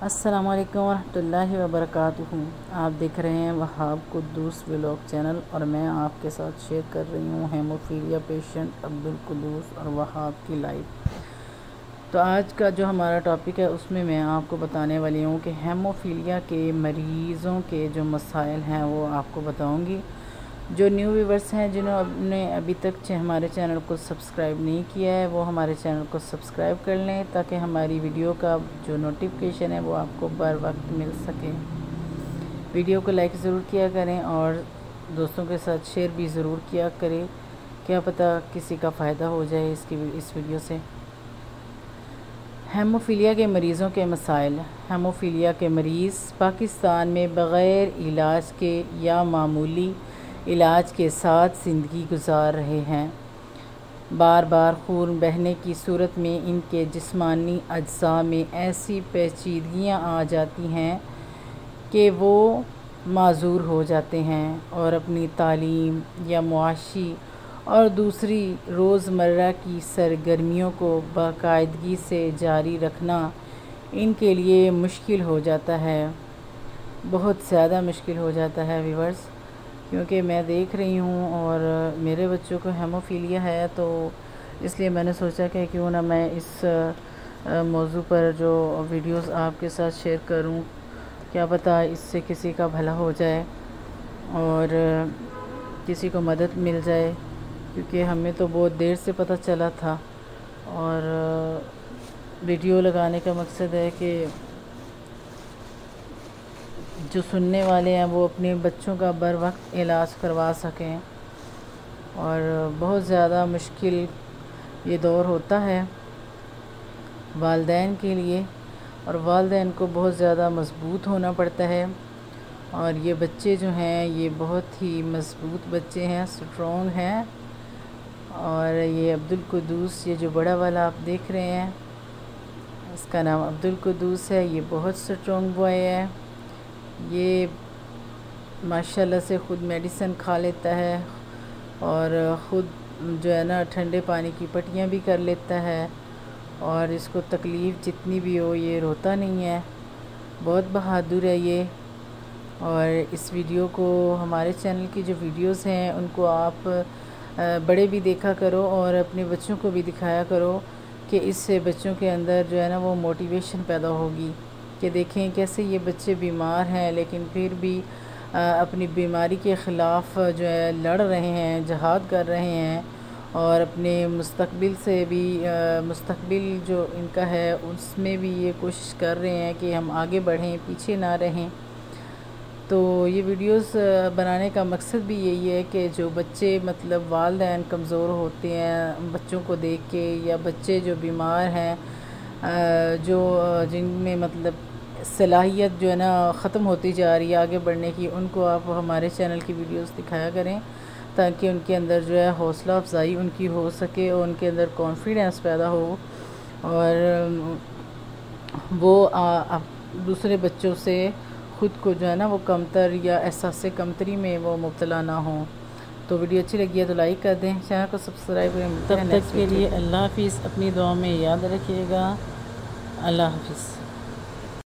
अस्सलाम वालेकुम रहमतुल्लाहि व बरकातुहू। आप देख रहे हैं वहाब कुद्दूस व्लॉग चैनल और मैं आपके साथ शेयर कर रही हूँ हेमोफीलिया पेशेंट अब्दुल कुद्दूस और वहाब की लाइफ। तो आज का जो हमारा टॉपिक है उसमें मैं आपको बताने वाली हूँ कि हेमोफीलिया के मरीज़ों के जो मसाइल हैं वो आपको बताऊँगी। जो न्यू व्यूवर्स हैं जिन्होंने अभी तक हमारे चैनल को सब्सक्राइब नहीं किया है वो हमारे चैनल को सब्सक्राइब कर लें ताकि हमारी वीडियो का जो नोटिफिकेशन है वो आपको बर वक्त मिल सके। वीडियो को लाइक ज़रूर किया करें और दोस्तों के साथ शेयर भी ज़रूर किया करें, क्या पता किसी का फ़ायदा हो जाए इस वीडियो से। हेमोफीलिया के मरीज़ों के मसाइल। हेमोफीलिया के मरीज़ पाकिस्तान में बग़ैर इलाज के या मामूली इलाज के साथ ज़िंदगी गुजार रहे हैं। बार बार खून बहने की सूरत में इनके जिस्मानी अज्जा में ऐसी पेचीदगियाँ आ जाती हैं कि वो माजूर हो जाते हैं और अपनी तालीम या मुआशी और दूसरी रोज़मर्रा की सरगर्मियों को बाकायदगी से जारी रखना इनके लिए मुश्किल हो जाता है, बहुत ज़्यादा मुश्किल हो जाता है व्यूअर्स। क्योंकि मैं देख रही हूँ और मेरे बच्चों को हेमोफीलिया है, तो इसलिए मैंने सोचा कि क्यों ना मैं इस मौजू पर जो वीडियोस आपके साथ शेयर करूँ, क्या पता इससे किसी का भला हो जाए और किसी को मदद मिल जाए। क्योंकि हमें तो बहुत देर से पता चला था और वीडियो लगाने का मकसद है कि जो सुनने वाले हैं वो अपने बच्चों का बर वक्त इलाज करवा सकें। और बहुत ज़्यादा मुश्किल ये दौर होता है वालिदैन के लिए और वालिदैन को बहुत ज़्यादा मज़बूत होना पड़ता है। और ये बच्चे जो हैं ये बहुत ही मज़बूत बच्चे हैं, स्ट्रॉन्ग हैं। और ये अब्दुल कुद्दूस, ये जो बड़ा वाला आप देख रहे हैं इसका नाम अब्दुल कुद्दूस है, ये बहुत स्ट्रॉन्ग बॉय है। ये माशाल्लाह से ख़ुद मेडिसिन खा लेता है और ख़ुद जो है ना ठंडे पानी की पट्टियाँ भी कर लेता है और इसको तकलीफ़ जितनी भी हो ये रोता नहीं है, बहुत बहादुर है ये। और इस वीडियो को, हमारे चैनल की जो वीडियोस हैं उनको आप बड़े भी देखा करो और अपने बच्चों को भी दिखाया करो कि इससे बच्चों के अंदर जो है ना वो मोटिवेशन पैदा होगी कि देखें कैसे ये बच्चे बीमार हैं लेकिन फिर भी अपनी बीमारी के ख़िलाफ़ जो है लड़ रहे हैं, जहाद कर रहे हैं और अपने मुस्तकबिल से भी मुस्तकबिल जो इनका है उसमें भी ये कोशिश कर रहे हैं कि हम आगे बढ़ें, पीछे ना रहें। तो ये वीडियोस बनाने का मकसद भी यही है कि जो बच्चे मतलब वालिदैन कमज़ोर होते हैं बच्चों को देख के, या बच्चे जो बीमार हैं जो जिनमें मतलब सलाहियत जो है ना ख़त्म होती जा रही है आगे बढ़ने की, उनको आप हमारे चैनल की वीडियोस दिखाया करें ताकि उनके अंदर जो है हौसला अफजाई उनकी हो सके और उनके अंदर कॉन्फिडेंस पैदा हो और वो दूसरे बच्चों से ख़ुद को जो है ना वो कमतर या एहसास कमतरी में वो मुब्तला ना हो। तो वीडियो अच्छी लगी है तो लाइक कर दें, चैनल को सब्सक्राइब करें। तब तक के लिए अल्लाह हाफ़िज़। अपनी दुआ में याद रखिएगा। अल्लाह हाफ़िज़।